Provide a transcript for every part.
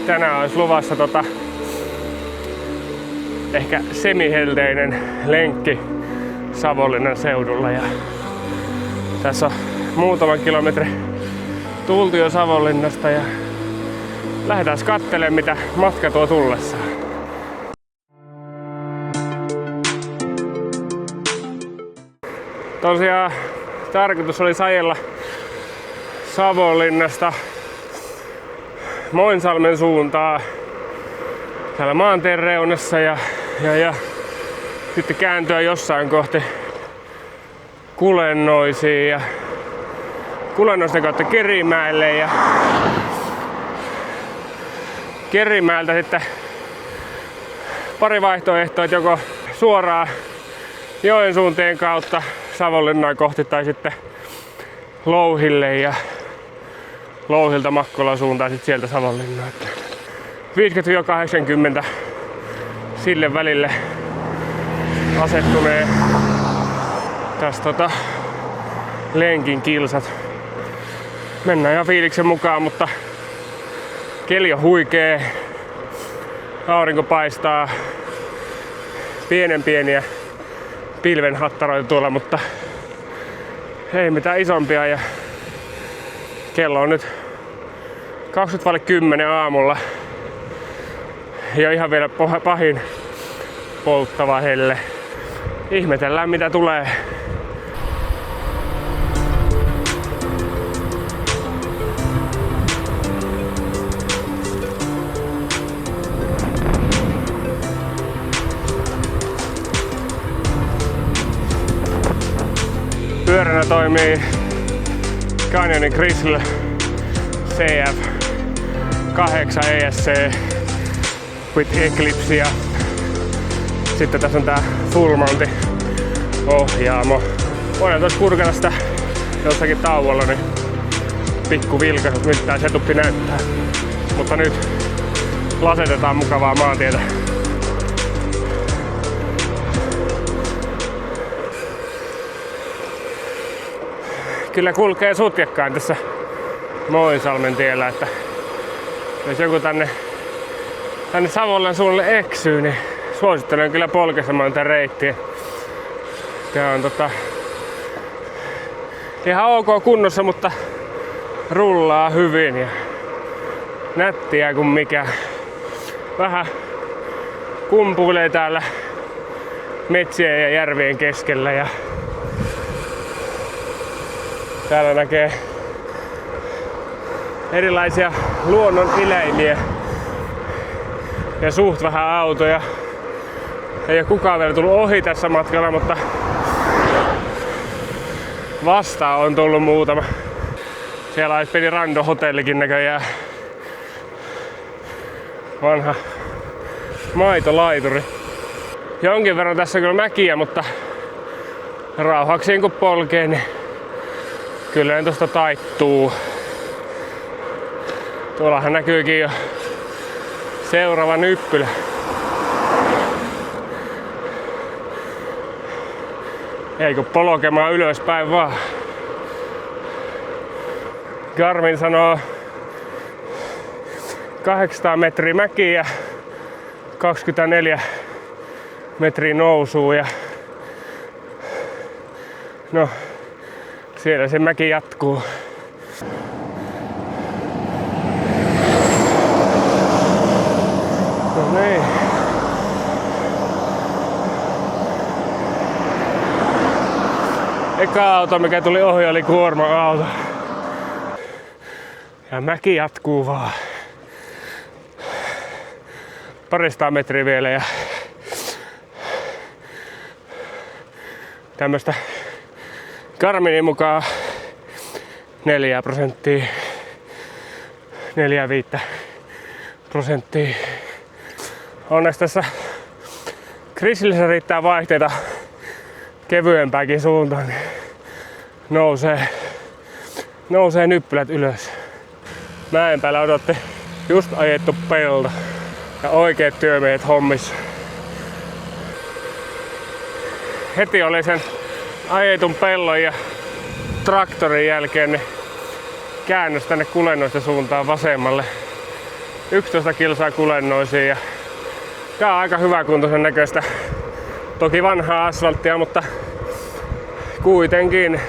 tänään olisi luvassa ehkä semihelteinen lenkki Savonlinnan seudulla. Ja tässä on muutaman kilometri tultu jo Savonlinnasta ja lähdetään katselemaan mitä matka tuo tullessaan. Tosiaan tarkoitus oli sajella Savonlinnasta Moinsalmen suuntaan täällä maanteen reunassa ja sitten kääntyä jossain kohti Kulennoisiin ja Kulennoisten kautta Kerimäelle ja Kerimäeltä sitten pari vaihtoehtoa, että joko suoraan Joensuuntien kautta Savonlinnaa kohti tai sitten Louhille ja Louhilta Makkolan suuntaan sitten sieltä Savonlinnaan. 50-80 sille välille asettuneen tästä lenkin kilsat. Mennään ihan fiiliksen mukaan, mutta keli on huikee. Aurinko paistaa. Pieniä pilvenhattaroita tuolla, mutta ei mitään isompia. Ja kello on nyt 20:10 aamulla. Ja ihan vielä pahin polttava helle. Ihmetellään mitä tulee. Pyöränä toimii Canyonin Chrysler CF 8 ESC with Eclipse ja sitten tässä on tää full mountin ohjaamo. Voidaan tuossa kurkata sitä jossakin tauolla, niin pikku vilkaisut miltä tää setuppi näyttää. Mutta nyt lasetetaan mukavaa maantietä. Kyllä kulkee sutjakkaan tässä Moinsalmen tiellä, että jos joku tänne Savonlinnan suunnille eksyy, niin suosittelen kyllä polkaisemaan tätä reittiä. Tää on ihan ok kunnossa, mutta rullaa hyvin ja nättiä kuin mikä. Vähän kumpuilee täällä metsien ja järvien keskellä ja täällä näkee erilaisia luonnon eläimiä ja suht vähän autoja. Ei ole kukaan vielä tullut ohi tässä matkalla, mutta vastaan on tullut muutama. Siellä olisi pieni randohotellikin näköjään. Vanha maitolaituri. Jonkin verran tässä kyllä mäkiä, mutta rauhaksiin kun polkee, niin kyllä ne tosta taittuu. Tuollahan näkyykin jo seuraava nyppylä. Eikö polkemaan ylöspäin vaan. Garmin sanoo 800 metriä mäkiä ja 24 metriä nousua ja no siellä se mäki jatkuu. No niin. Eka auto mikä tuli ohi oli kuorma-auto. Ja mäki jatkuu vaan. Parista metriä vielä ja tämmöstä Garminin mukaan 4%. Onneksi tässä Chryslerissä riittää vaihteita kevyempääkin suuntaan, niin nousee nyppylät ylös. Mäen päällä odotti just ajettu pelto ja oikeat työmiehet hommissa. Heti oli sen ajetun pellon ja traktorin jälkeen niin käännös tänne Kulennoisten suuntaan vasemmalle. 11 kilsaa kulennoisiin ja tää on aika hyväkuntoisen näköistä. Toki vanhaa asfalttia, mutta kuitenkin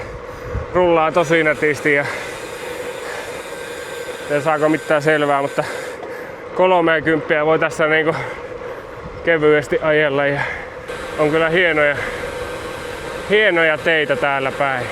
rullaa tosi nätisti ja en saako mitään selvää, mutta 30 voi tässä niinku kevyesti ajella ja on kyllä hienoja teitä täällä päin.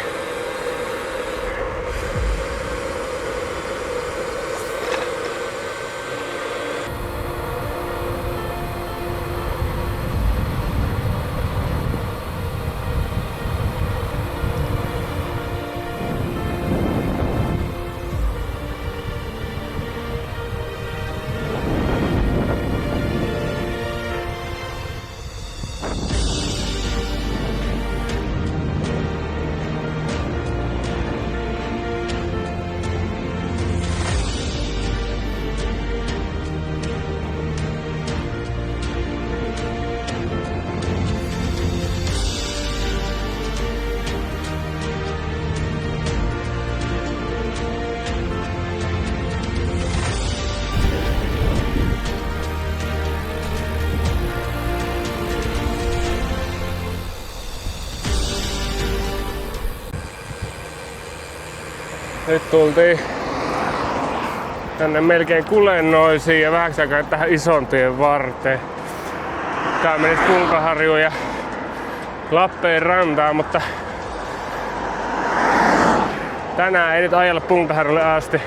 Nyt tultiin tänne melkein Kulennoisiin ja vähäksi aikaa tähän ison tien varteen. Tää menisi Punkaharjuun ja Lappeenrantaan, mutta tänään ei nyt ajella Punkaharjulle asti.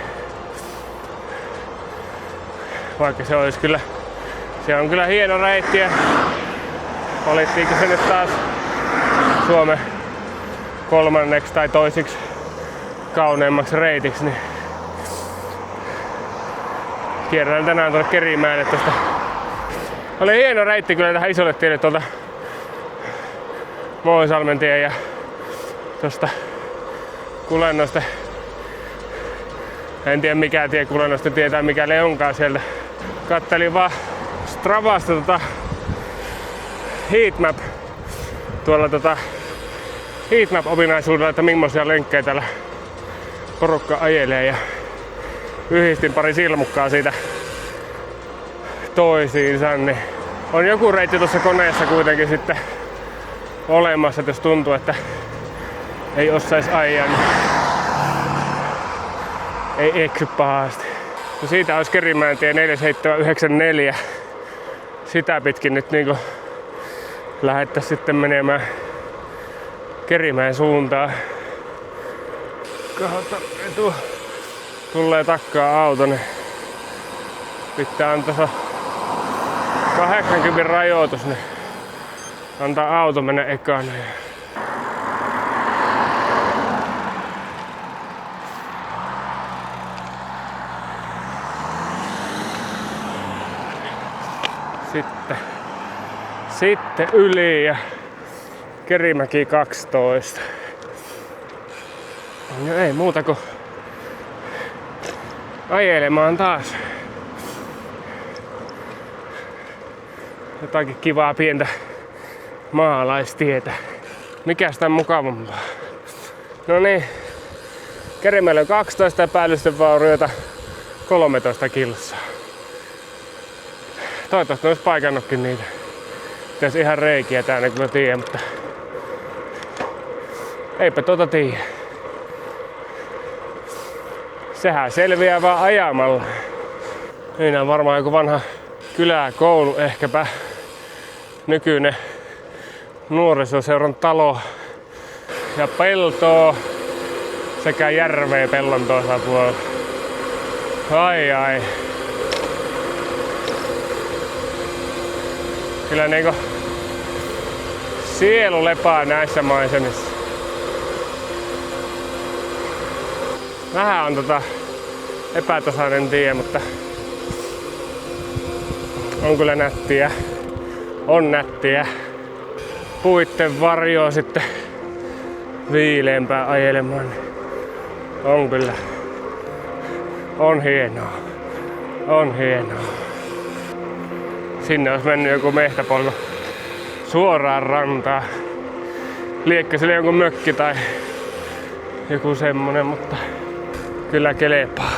Vaikka se olisi kyllä, se on kyllä hieno reitti ja valittiinko se nyt taas Suomen kolmanneksi tai toisiksi kauneimmaksi reitiksi, niin kierrän tänään tuonne Kerimäelle tosta. Oli hieno reitti kyllä tähän isolle tielle tuolta Moisalmen tien ja tosta Kulennoista. En tiedä mikä tie Kulennoista tietää mikä le onkaan sieltä. Kattelin vaan Stravasta Heatmap tuolla Heatmap-ominaisuudella, että millaisia lenkkejä täällä porukka ajelee ja yhdistin pari silmukkaa siitä toisiinsa, niin on joku reitti tuossa koneessa kuitenkin sitten olemassa, että jos tuntuu, että ei osais ajaa, niin ei eksy pahasti. No siitä olisi Kerimäen tie 4794. Sitä pitkin nyt niinku lähettäisiin sitten menemään Kerimäen suuntaan. Katsotaan, tulee takkaa auto, niin pitää antaa 80 rajoitus, niin antaa auto mennä ekana. Sitten yli ja Kerimäki 12. No ei muuta kuin ajelemaan taas. Jotakin kivaa pientä maalaistietä. Mikä sitä mukavampaa? No niin, Kerimäelle on 12 ja päällysten vaurioita 13 kilsaa. Toivottavasti olisi paikannutkin niitä. Pitäisi ihan reikiä täällä kyllä tiedä, mutta eipä tiedä. Sehän selviää vaan ajamalla. Siinä on varmaan joku vanha kyläkoulu, ehkäpä nykyinen nuorisoseuran talo ja peltoa sekä järveä pellon toisella puolella. Ai. Kyllä niinku sielu lepaa näissä maisemissa. Vähän on epätasainen tie, mutta on kyllä nättiä. On nättiä. Puitten varjoa sitten viileämpää ajelemaan. On kyllä. On hienoa. On hienoa. Sinne olisi mennyt joku mehtäpolku suoraan rantaan. Liekkä sille jonkun mökki tai joku semmonen, mutta kyllä kelepaa.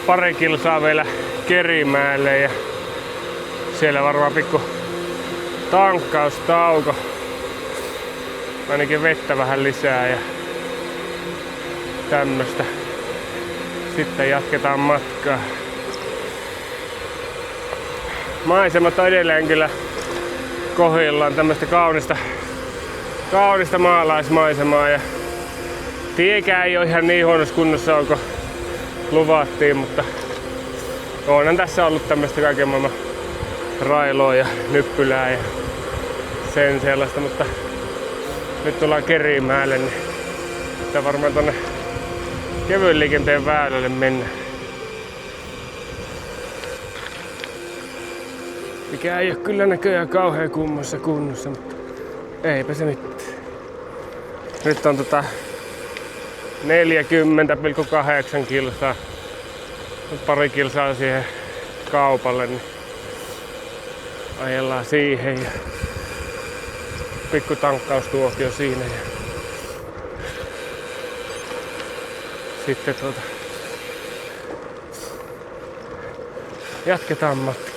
pari kilsaa vielä Kerimäelle ja siellä varmaan pikku tankkaustauko. Ainakin vettä vähän lisää ja tämmöstä. Sitten jatketaan matkaa. Maisemat on edelleen kyllä kohdillaan, tämmöstä kaunista maalaismaisemaa ja tiekään ei ole ihan niin huonossa kunnossa kuin luvattiin, mutta onhan tässä ollut tämmöstä kaiken maailman railoa ja nyppylää ja sen sellaista, mutta nyt tullaan Kerimäelle, niin pitää varmaan tonne kevyen liikenteen väylälle mennä. Mikä ei oo kyllä näköjään kauhean kummassa kunnossa, mutta eipä se mitään. Nyt on 40,8 kilsaa. Pari kilsaa siihen kaupalle, niin ajellaan siihen ja pikku tankkaustuokio siinä. Ja sitten jatketaan matkaa.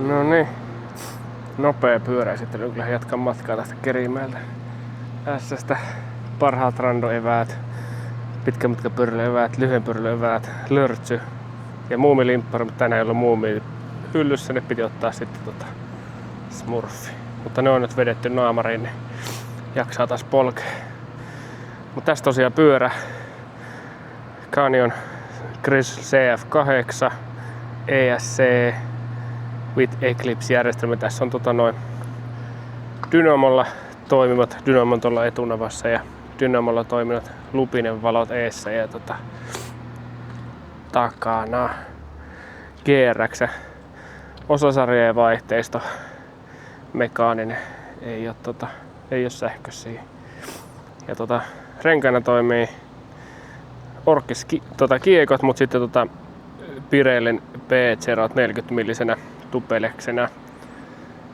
No niin, nopea pyöräisettely, kyllä jatkan matkaa tästä Kerimäeltä. Tästä parhaat randoeväät, pitkän matkan pyöräilyeväät, lyhyen pyöräilyeväät, lörtsy ja muumilimppari, mutta tänään ei ollut muumi hyllyssä, ne piti ottaa sitten smurfi. Mutta ne on nyt vedetty naamariin, niin jaksaa taas polkea. Mutta tässä tosiaan pyörä Canyon Grizzly CF8 ESC with Eclipse-järjestelmä. Tässä on noin dynamolla toimivat dynamon tuolla etunavassa ja dynamolla toimivat lupinen valot eessä ja takana GRX osasarja ja vaihteisto mekaaninen, ei oo sähköisiä. Ja renkaina toimii Orkis kiekot, mutta sitten Pirellin P0 40 millisenä tupeleksena.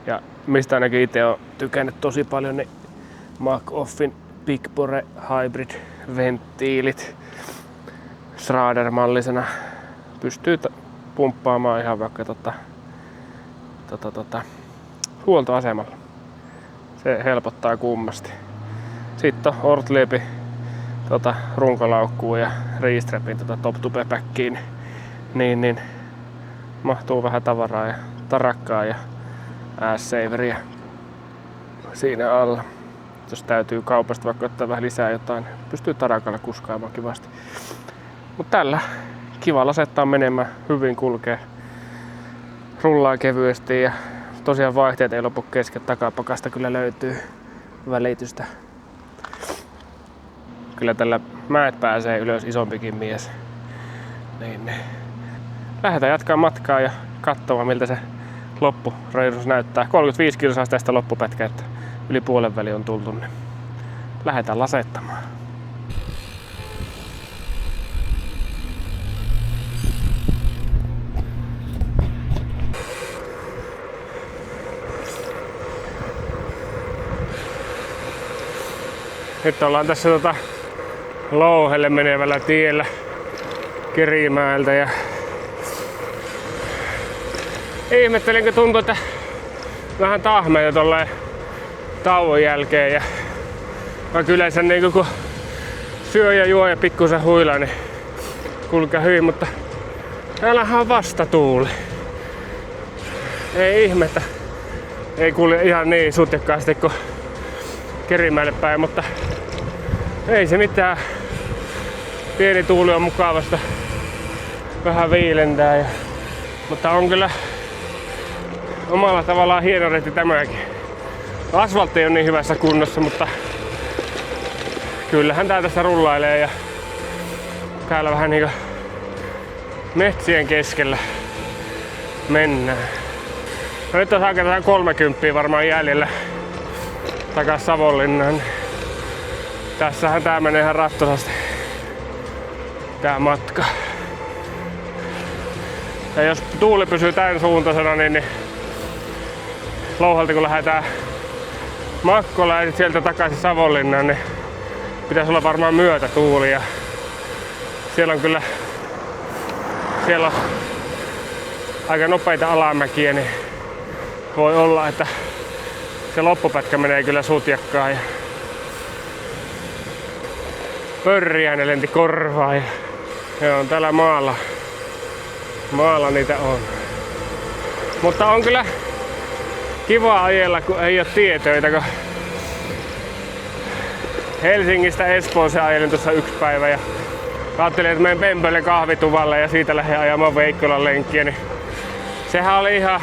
Ja mistä ainakin itse olen tykännyt tosi paljon, niin Mac-Offin Big Bore Hybrid venttiilit Schrader-mallisena pystyy pumppaamaan ihan vaikka huoltoasemalla. Se helpottaa kummasti. Sitten on Ortliebin runkolaukkuun ja Restrapin Top Tube Packiin, niin mahtuu vähän tavaraa ja tarakkaa ja ass-saveria siinä alla. Jos täytyy kaupasta vaikka ottaa vähän lisää jotain, pystyy tarakalla kuskaamaan kivasti. Mut tällä kiva asettaa menemään, hyvin kulkee, rullaa kevyesti ja tosiaan vaihteet ei lopu kesken, takapakasta kyllä löytyy välitystä. Kyllä tällä mäet pääsee ylös isompikin mies. Niin. Lähdetään jatkaa matkaa ja katsomaan miltä se loppureissu näyttää. 35 kilsaa tästä loppupätkä, että yli puolen väli on tultu, niin lähdetään lasettamaan. Nyt ollaan tässä Louhelle menevällä tiellä Kerimäeltä ja ihmettelinkö tuntuu, että vähän tahmeita tolleen tauon jälkeen ja vaikka yleensä niin kun syö ja juo ja pikkusen huilaa, niin kulkee hyvin, mutta täällähän on vastatuuli. Ei ihmettä, ei kulje ihan niin sutjakkaasti kuin Kerimäelle päin, mutta ei se mitään. Pieni tuuli on mukavasta, vähän viilentää, mutta on kyllä omalla tavallaan hieno reitti tämäkin. Asfaltti ei ole niin hyvässä kunnossa, mutta kyllähän tää tässä rullailee ja täällä vähän niinku metsien keskellä mennään. No nyt on aika 30 varmaan jäljellä takas Savonlinnaan. Tässähän tää menee ihan rattosasti tää matka. Ja jos tuuli pysyy tän suuntaisena, niin Louhalta kun lähdetään Makkolaan ja sit sieltä takaisin Savonlinnaan, niin pitäisi olla varmaan myötätuuli. Ja siellä on aika nopeita alamäkiä, niin voi olla, että se loppupätkä menee kyllä sutjakkaan. Ja pörriäinen lenti korvaan ja on täällä maalla niitä on. Mutta on kyllä kiva ajella, kun ei ole tietöitä, kun Helsingistä Espooseen ajelin tuossa yksi päivä ja ajattelin, että menen Pempölle kahvituvalle ja siitä lähden ajamaan Veikkolan lenkkiä, niin sehän oli ihan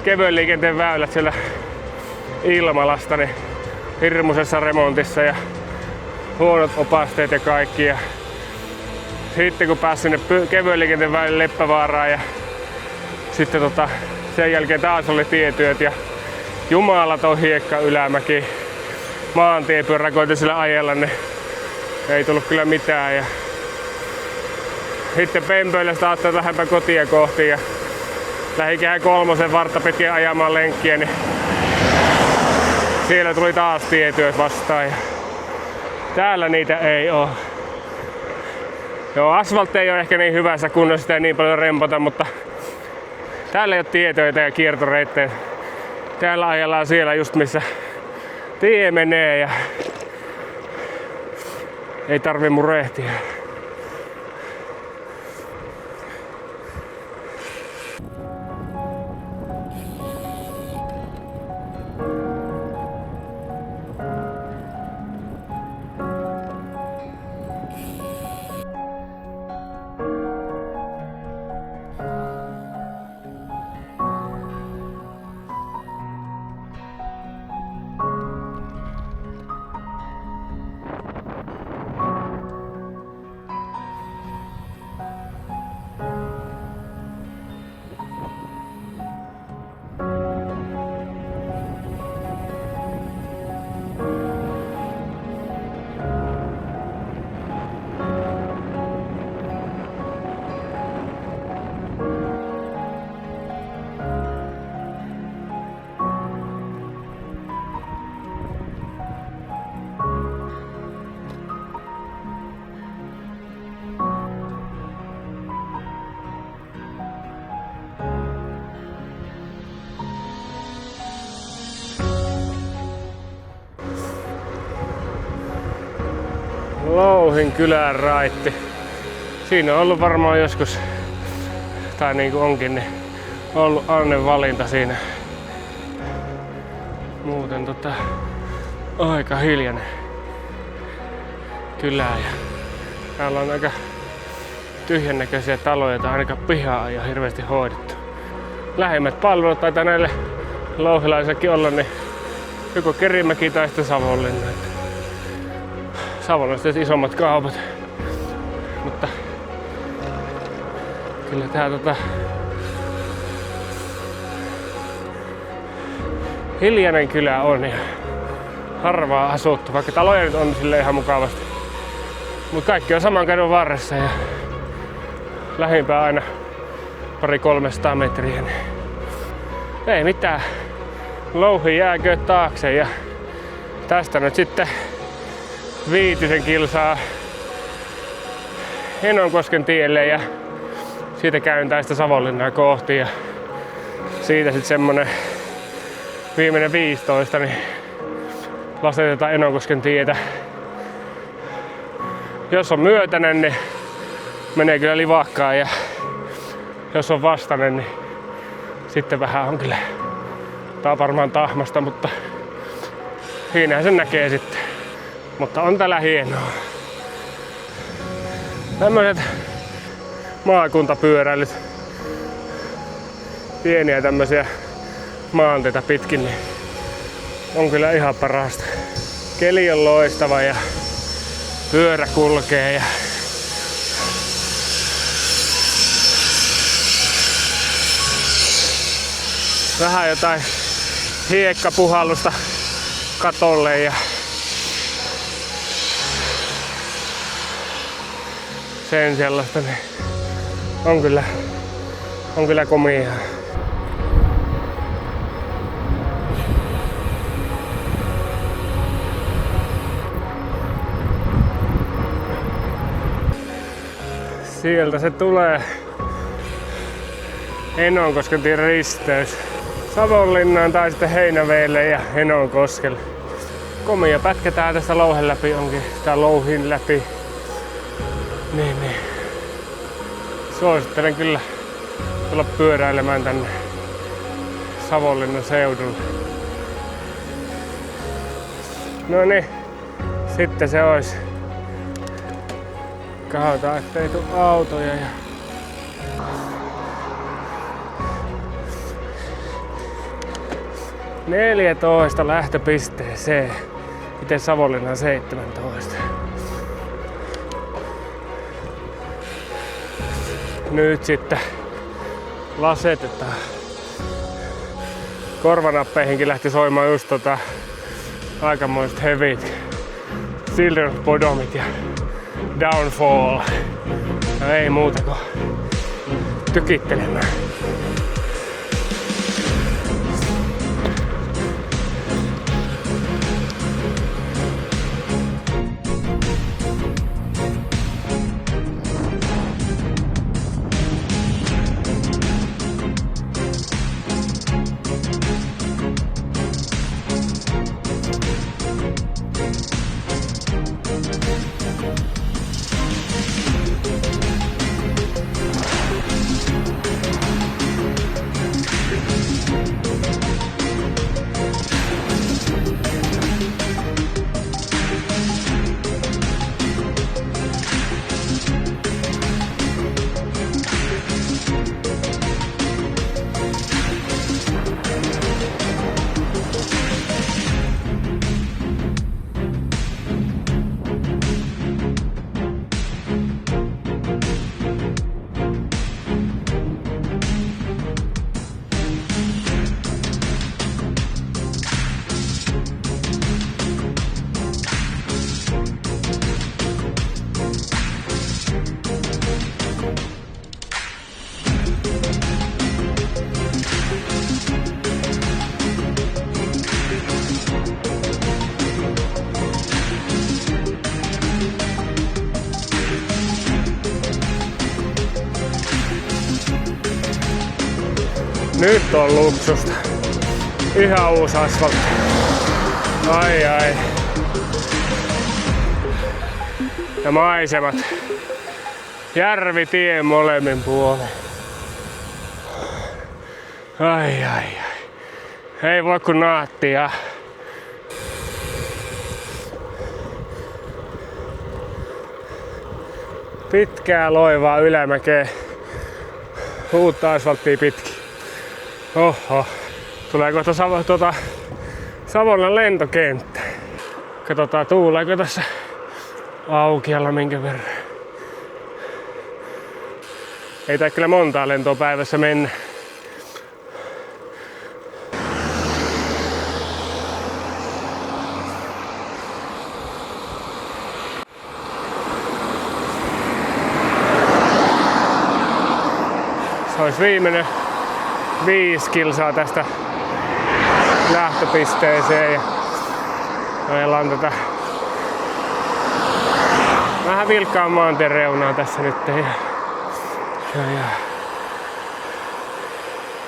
kevyen liikenteen väylät siellä Ilmalasta, niin hirmuisessa remontissa ja huonot opasteet ja kaikki. Ja sitten kun pääsin sinne kevyen liikenteen väylille Leppävaaraan ja sitten sen jälkeen taas oli tietyöt ja jumalaton hiekka ylämäki. Maantiepyörä koitin sillä ajella, niin ei tullut kyllä mitään. Ja sitten Pempöille sitä ajattelin lähempää kotia kohti ja lähdin Kehä kolmosen vartta pitkin ajamaan lenkkiä, niin siellä tuli taas tietyöt vastaan. Ja täällä niitä ei oo. Joo, asfaltti ei ole ehkä niin hyvässä kunnossa, sitä ei niin paljon rempata, mutta täällä ei ole tietöitä ja kiertoreittejä. Täällä ajellaan siellä just missä tie menee ja ei tarvi murehtia. Louhin kylän raitti. Siinä on ollut varmaan joskus, tai niinku onkin, niin ollut Annen valinta siinä. Muuten aika hiljainen kylä ja täällä on aika tyhjännäköisiä taloja tai ainakaan pihaa ei ole hirveästi hoidettu. Lähimmät palvelut taitaa näille louhilaisillakin olla niin joko Kerimäki tai sitten Savonlinna. Savonlinnassa on isommat kaupat, mutta kyllä tää hiljainen kylä on ja harvaa asuttu, vaikka taloja nyt on sille ihan mukavasti. Mut kaikki on saman kadun varressa ja lähimpää aina 200-300 metriä. Niin ei mitään, louhi jääkö taakse ja tästä nyt sitten 5 kilsaa Enonkosken tielle ja siitä kääntää sitä Savonlinnaa kohti ja siitä sitten semmonen viimeinen 15, niin lastetetaan Enonkosken tietä. Jos on myötäinen, niin menee kyllä livakkaan ja jos on vastainen, niin sitten vähän on kyllä. Tää on varmaan tahmasta, mutta siinähän sen näkee sitten. Mutta on täällä hienoa. Tämmöiset maakuntapyöräilyt. Pieniä tämmösiä maanteita pitkin, niin on kyllä ihan parasta. Keli on loistava ja pyörä kulkee ja vähän jotain hiekkapuhallusta katolle ja sen sellaista, niin on kyllä komiaa. Sieltä se tulee Enonkosken risteys Savonlinnaan tai sitten Heinäveelle ja Enonkoskelle. Komia pätkä tää tästä Louhen läpi onkin, tää Louhin läpi. Niin. Suosittelen kyllä tulla pyöräilemään tänne Savonlinnan seudulle. No niin, sitten se olisi. Katsotaan ettei tuu autoja ja 14 lähtöpisteeseen. Miten Savonlinna 17. Nyt sitten lasetetaan. Korvanappeihinkin lähti soimaan just aikamoiset hevit. Children of Bodomit ja Downfall. No ei muuta kuin tykittelemään. Nyt on luksusta. Ihan uusi asfaltti. Ai. Ja maisemat. Järvitien molemmin puolin. Ai. Ei voi kun naattia. Pitkää loivaa ylämäkeä. Uutta asfalttia pitkin. Oho. Tulee kohta Savonlinnan lentokenttä. Katsotaan tuuleeko tässä aukialla minkä verran. Ei tää kyllä montaa lentoa päivässä mennä. Se olisi viimeinen 5 kilsaa tästä lähtöpisteeseen ja ajellaan tätä vähän vilkkaan maantien reunaa tässä nyt ja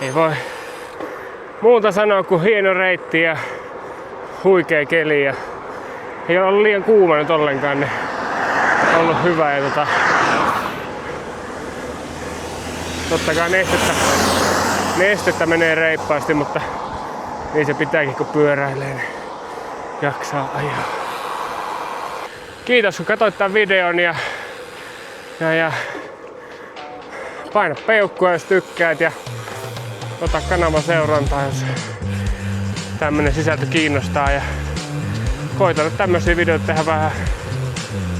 ei voi muuta sanoa kuin hieno reitti ja huikea keli ja ei ole ollut liian kuuma nyt ollenkaan, niin on ollut hyvä ja totta kai nestettä menee reippaasti, mutta niin se pitääkin kun pyöräilee, niin jaksaa ajaa. Kiitos kun katsoit tämän videon ja paina peukkua jos tykkäät ja ota kanavan seurantaa, jos tämmönen sisältö kiinnostaa. Ja koitan nyt tämmösiä videoita tehdä vähän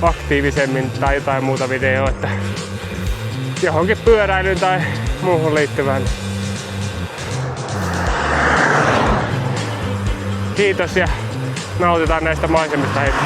aktiivisemmin tai jotain muuta videoa, että johonkin pyöräilyyn tai muuhun liittyvään. Kiitos ja nautitaan näistä maisemista hetki.